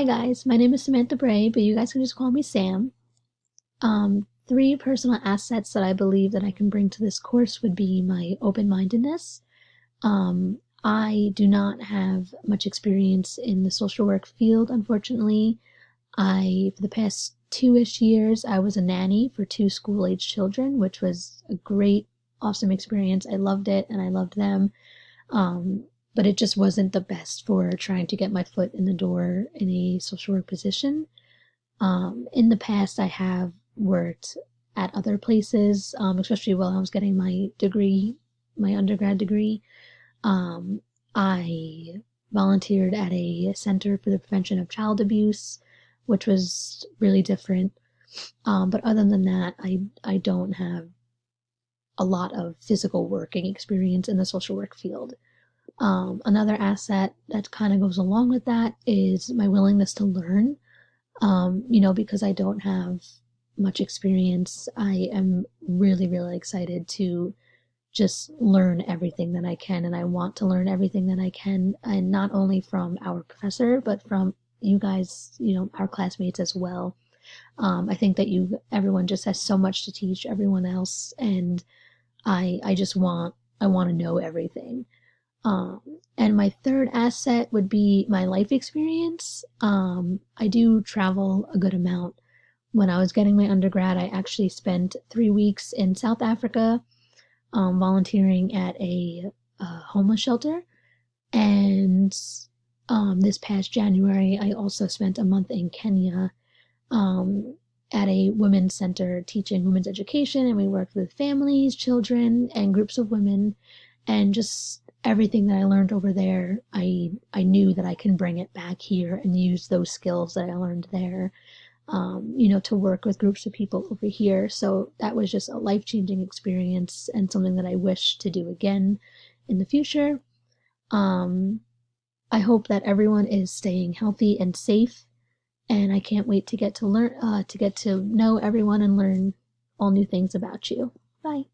Hi guys, my name is Samantha Bray, but you guys can just call me Sam. Three personal assets that I believe that I can bring to this course would be my open-mindedness. I do not have much experience in the social work field, unfortunately. For the past 2-ish years, I was a nanny for two school-age children, which was a great, awesome experience. I loved it and I loved them. But it just wasn't the best for trying to get my foot in the door in a social work position. In the past, I have worked at other places, especially while I was getting my degree, my undergrad degree. I volunteered at a center for the prevention of child abuse, which was really different. But other than that, I don't have a lot of physical working experience in the social work field. Another asset that kind of goes along with that is my willingness to learn. Because I don't have much experience, I am really, really excited to just learn everything that I can, and I want to learn everything that I can, and not only from our professor, but from you guys, our classmates as well. I think that everyone just has so much to teach everyone else, and I want to know everything. Um, and my third asset would be my life experience. I do travel a good amount. When I was getting my undergrad, I actually spent 3 weeks in South Africa, volunteering at a homeless shelter. And this past January, I also spent a month in Kenya, um, at a women's center teaching women's education. And we worked with families, children, and groups of women, and just everything that I learned over there, I knew that I can bring it back here and use those skills that I learned there, to work with groups of people over here. So that was just a life-changing experience and something that I wish to do again in the future. Um, I hope that everyone is staying healthy and safe, and I can't wait to get to know everyone and learn all new things about you. Bye.